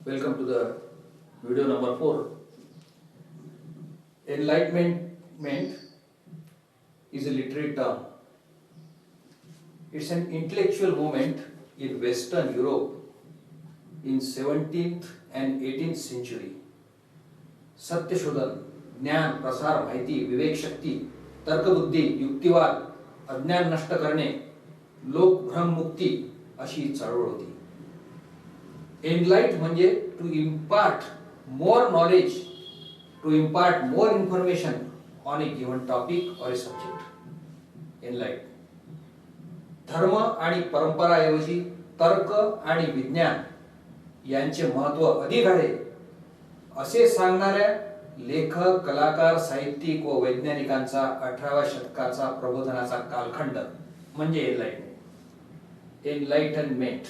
Welcome to the video number 4. Enlightenment is a literary term. It's an intellectual movement in Western Europe in 17th and 18th century. सत्यशोधन, ज्ञान, प्रसार, माहिती, विवेक शक्ती, तर्कबुद्धी, युक्तिवाद, अज्ञान नष्ट करणे, लोक भ्रममुक्ती अशी चळवळ होती. एनलाइट म्हणजे to impart more knowledge, to impart more information on a given topic or a subject. एनलाइट धर्म आणि परंपराऐवजी तर्क आणि विज्ञान यांचे महत्व अधिक आहे असे सांगणाऱ्या लेखक, कलाकार, साहित्यिक व वैज्ञानिकांचा 18व्या शतकाचा प्रबोधनाचा कालखंड म्हणजे एनलाइटनमेंट.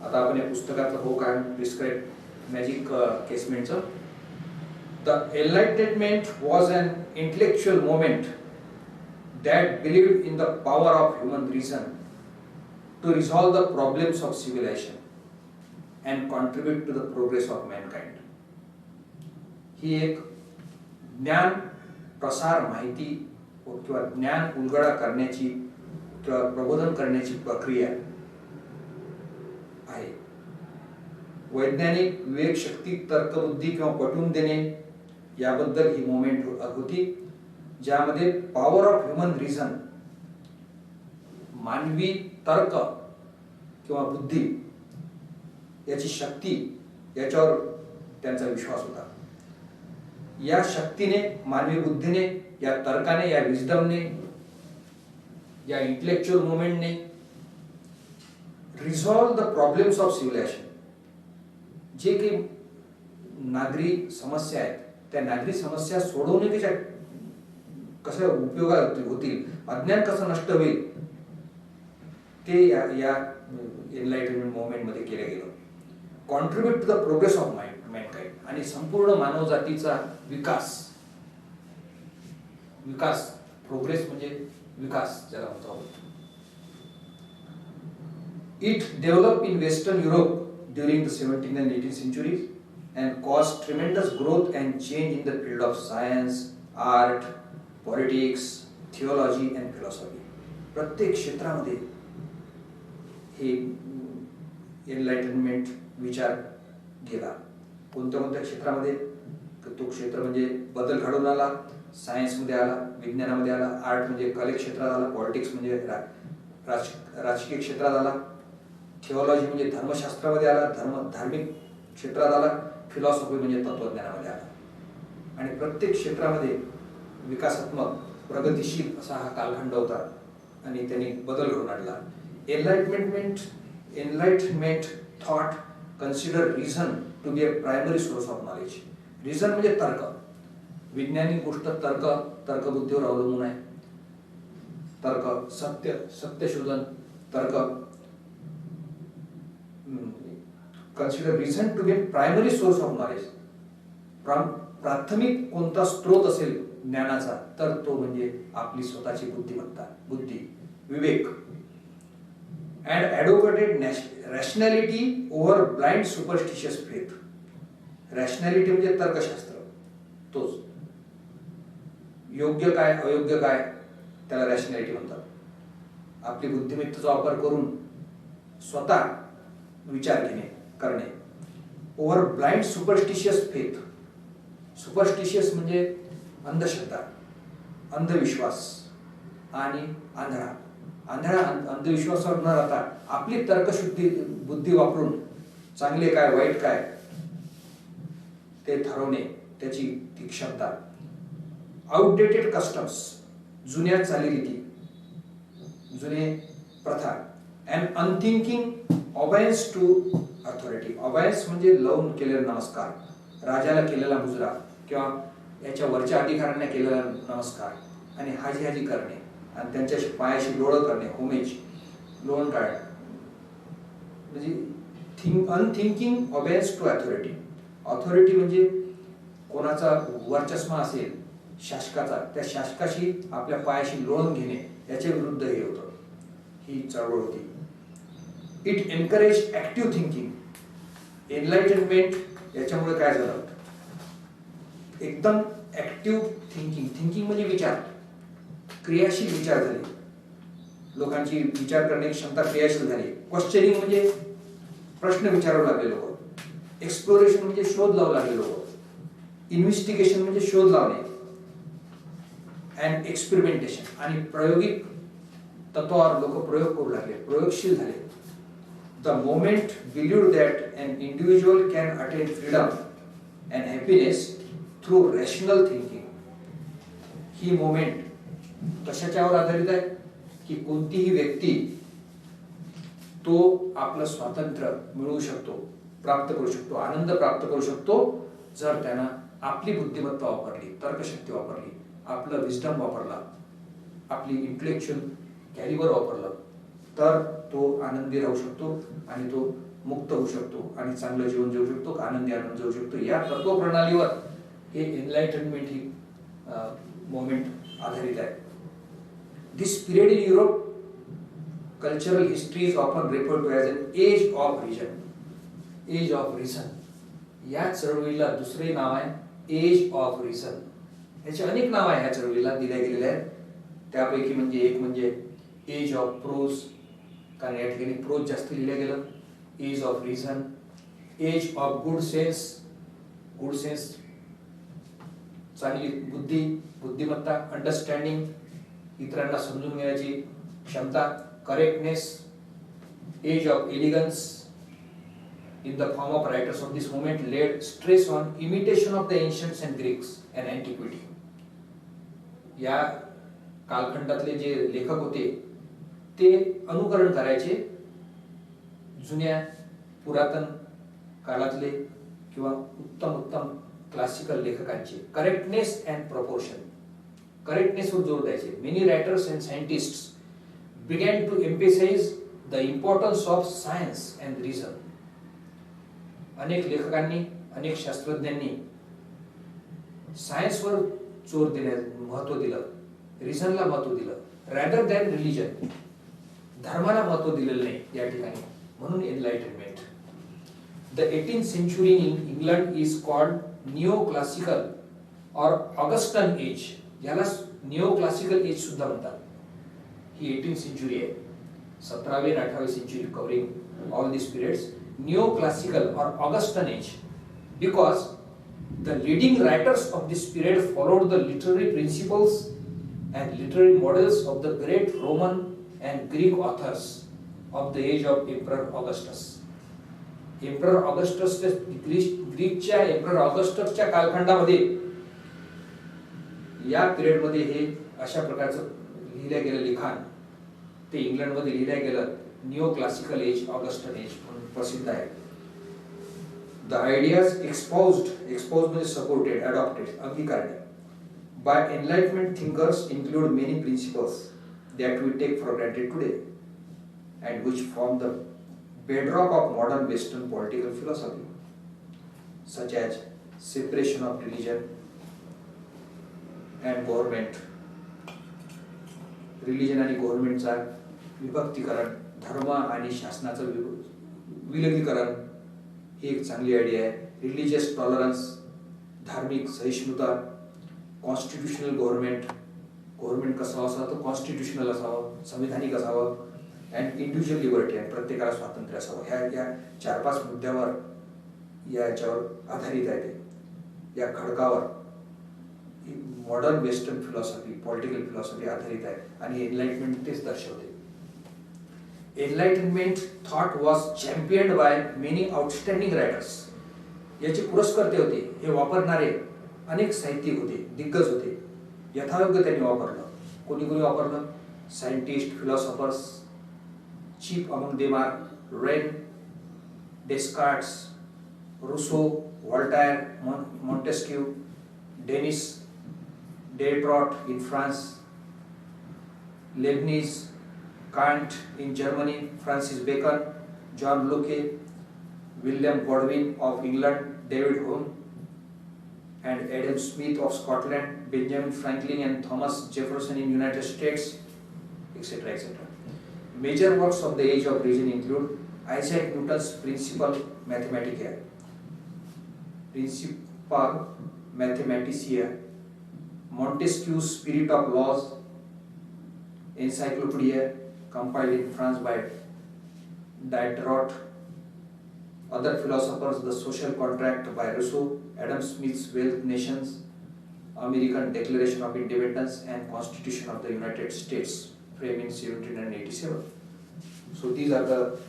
आता आपण या पुस्तकातलं हो काय प्रिस्क्राइब मॅजिक केसमेंटचं. The enlightenment was an intellectual movement that believed in the power of human reason to resolve the problems of civilization and contribute to the progress of mankind. ही एक ज्ञान, प्रसार, माहिती किंवा ज्ञान उलगडा करण्याची किंवा प्रबोधन करण्याची प्रक्रिया आहे. वैज्ञानिक विवेक शक्ती, तर्कबुद्धी किंवा पटवून देणे याबद्दल ही मुवमेंट होती, ज्यामध्ये पॉवर ऑफ ह्युमन रिझन, मानवी तर्क किंवा बुद्धी याची शक्ती, याच्यावर त्यांचा विश्वास होता. या शक्तीने, मानवी बुद्धीने, या तर्काने, या विजडमने, या इंटेलेक्चुअल मुवमेंटने resolve the problems of civilization. जे काही नागरी समस्या आहेत त्या नागरी समस्या सोडवण्याच्या कसं उपयोगात होतील, अज्ञान कसं नष्ट होईल ते या एनलाइटनमेंट मुवमेंट मध्ये केलं गेलं. Contribute to the progress of mankind, आणि संपूर्ण मानवजातीचा विकास. प्रोग्रेस म्हणजे विकास ज्याला म्हणतो. It develop in western Europe during the 17th and 18th centuries and caused tremendous growth and change in the field of science, art, politics, theology and philosophy. प्रत्येक क्षेत्रामध्ये हे एनलाइटनमेंट विचार गेला. कोणत्या क्षेत्रामध्ये? तो क्षेत्र म्हणजे बदल घडवून आला. सायन्समध्ये आला, विज्ञानामध्ये आला, आर्ट म्हणजे कले क्षेत्रात आला, पॉलिटिक्स म्हणजे राजकीय क्षेत्रात आला, थिओलॉजी म्हणजे धर्मशास्त्रामध्ये आला, धार्मिक क्षेत्रात आला, फिलॉसॉफी म्हणजे तत्वज्ञानामध्ये आला. आणि प्रत्येक क्षेत्रामध्ये विकासात्मक, प्रगतिशील असा हा कालखंड होता आणि त्यांनी बदल घडवून आणला. Enlightenment thought consider reason to be a primary source of knowledge. Reason म्हणजे तर्क, वैज्ञानिक गोष्ट तर्कबुद्धीवर अवलंबून आहे. तर्क, सत्यशोधन, तर्क. Consider reason to be a primary source of knowledge. प्राथमिक कोणता स्रोत असेल ज्ञानाचा तर तो म्हणजे आपली स्वतःची बुद्धी, विवेक. And advocated rationality over blind superstitious faith. Rationality म्हणजे तर्कशास्त्र, तोच. योग्य काय, अयोग्य काय, त्याला रॅशनॅलिटी म्हणतात. आपली बुद्धिमत्तेचा वापर करून स्वतः विचार करणे. Over blind superstitious faith. Superstitious म्हणजे अंधश्रद्धा, अंधविश्वास आणि आंधळा अंधविश्वासावर न राहता आपली तर्कशुद्धी बुद्धी वापरून चांगले काय, वाईट काय ते ठरवणे, त्याची ती क्षमता. आउटडेटेड कस्टम्स, जुन्या चालीरीती, जुने प्रथा. And unthinking obedience to authority. Obedience म्हणजे लावून केलेला नमस्कार, राजाला केलेला मुजरा किंवा याच्या वरच्या अधिकाऱ्यांना केलेला नमस्कार आणि हाजी करणे आणि त्यांच्या पायाशी डोळं करणे, होमेज, लोन काढणे. म्हणजे unthinking obedience to authority. Authority म्हणजे कोणाचा वर्चस्व असेल शासकाचा, त्या शासकाशी आपल्या पायाशी लोळून घेणे, याच्या विरुद्ध हे होतं, ही चळवळ होती. It encourage active thinking. Enlightenment याच्यामुळे काय झालं, एकदम ऍक्टिव्ह थिंकिंग म्हणजे विचार, क्रियाशील विचार झाले, लोकांची विचार करण्याची क्षमता क्रियाशील झाली. क्वेश्चनिंग म्हणजे प्रश्न विचारावे लागले लोक, एक्सप्लोरेशन म्हणजे शोध लावू लागले लोक, इन्व्हेस्टिगेशन म्हणजे शोध लावणे, अँड एक्सपेरिमेंटेशन आणि प्रायोगिक तत्वावर लोक प्रयोग करू लागले, प्रयोगशील झाले. The moment believed that an individual can attain freedom and happiness through rational thinking. ही मोमेंट कशाच्यावर आधारित आहे की कोणतीही व्यक्ती तो आपलं स्वातंत्र्य मिळवू शकतो, प्राप्त करू शकतो, आनंद प्राप्त करू शकतो जर त्यानं आपली बुद्धिमत्ता वापरली, तर्कशक्ती वापरली, आपलं विस्डम वापरला, आपली इंटेलेक्च्युअल कॅलिबर वापरलं, तर तो आनंदी राहू शकतो आणि तो मुक्त होऊ शकतो आणि चांगलं जीवन जगू शकतो, आनंदी आनंद जगू शकतो. या तत्वप्रणालीवर हे एनलाइटनमेंट ही मोमेंट आधारित आहे. This period in Europe cultural history is often referred to as an age of reason. Age of reason. या चळवळीला दुसरे नाव आहे एज ऑफ रिझन. याचे अनेक नाव आहे ह्या चळवळीला दिल्या गेलेले आहेत. त्यापैकी म्हणजे एक म्हणजे एज ऑफ प्रोज, कारण या ठिकाणी प्रोज जास्त लिहिलं गेलं. Age of reason, age of good sense, good sense चांगली बुद्धी, बुद्धिमत्ता, अंडरस्टँडिंग, इतरांना समजून घेण्याची क्षमता, correctness, age of elegance. In the form of writers of this moment laid stress on imitation of the ancients and Greeks and antiquity. या कालखंडातले जे लेखक होते ते अनुकरण करायचे जुन्या पुरातन काळातले किंवा उत्तम क्लासिकल लेखकांचे. करेक्टनेस अँड प्रपोर्शन, करेक्टनेस वर जोर द्यायचे. Many writers and scientists began to emphasize the importance of science and reason. अनेक लेखकांनी, अनेक शास्त्रज्ञांनी सायन्सवर जोर महत्व दिलं, रिझनला महत्व दिलं, रॅदर दॅन रिलीजन. धर्माला महत्व दिलेलं नाही या ठिकाणी, म्हणून enlightenment. The 18th century in England is called neo-classical or Augustan age. याला निओ-क्लासिकल एज सुद्धा म्हणतात. ही 18th century आहे, 17वी and 18वी century covering all these periods. Neo-classical or Augustan age, because the leading writers of this period followed the literary principles and literary models of the great Roman and Greek authors of the age of Emperor Augustus. Emperor Augustus, ग्रीकच्या emperor ऑगस्टसच्या कालखंडामध्ये या period मध्ये हे अशा प्रकारचं लिहिलं गेलं लिखाण ते इंग्लंडमध्ये लिहिलं गेलं. Neoclassical age, Augustan age म्हणून प्रसिद्ध आहे. द आयडियाज एक्सपोज्ड म्हणजे सपोर्टेड, अडॉप्टेड, अंगीकारणे by enlightenment thinkers include many principles that we take for granted today and which form the bedrock of modern Western political philosophy, such as separation of religion and government. Religion आणि गव्हर्नमेंटचा विभक्तीकरण, धर्म आणि शासनाचं विलगीकरण ही एक चांगली idea आहे. Religious tolerance, धार्मिक सहिष्णुता, कॉन्स्टिट्यूशनल गव्हर्नमेंट कसं असावं तर कॉन्स्टिट्यूशनल असावं, संविधानिक असावं, अँड इंडिव्हिज्युअल लिबर्टी आणि प्रत्येकाला स्वातंत्र्य असावं. ह्या 4-5 मुद्द्यावर याच्यावर आधारित आहे. ते या खडकावर modern western philosophy, political philosophy आधारित आहे आणि एनलाइटमेंट तेच दर्शवते. Enlightenment thought was championed by many outstanding writers. याचे पुरस्कर्ते होते, हे वापरणारे अनेक साहित्यिक होते, दिग्गज होते. यथायोग्य त्यांनी वापरलं. कोणी वापरलं? Scientist, philosophers. Chief among them are Rene, Descartes, Rousseau, Voltaire, Montesquieu, Denis Diderot in France, Leibniz, Kant in Germany, Francis Bacon, John Locke, William Godwin of England, David Hume, and Adam Smith of Scotland, Benjamin Franklin and Thomas Jefferson in United States, etc., etc. Major works of the Age of Reason include Isaac Newton's Principia Mathematicae, Montesquieu's Spirit of Laws, Encyclopedia compiled in France by Diderot, other philosophers, The Social Contract by Rousseau, Adam Smith's Wealth Nations, American Declaration of Independence, and Constitution of the United States, framed in 1787. So these are the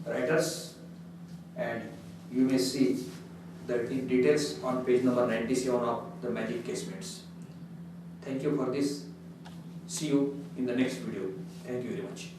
writers, and you may see that in details on page number 97 of the Magic Casemates. Thank you for this. See you in the next video. Thank you very much.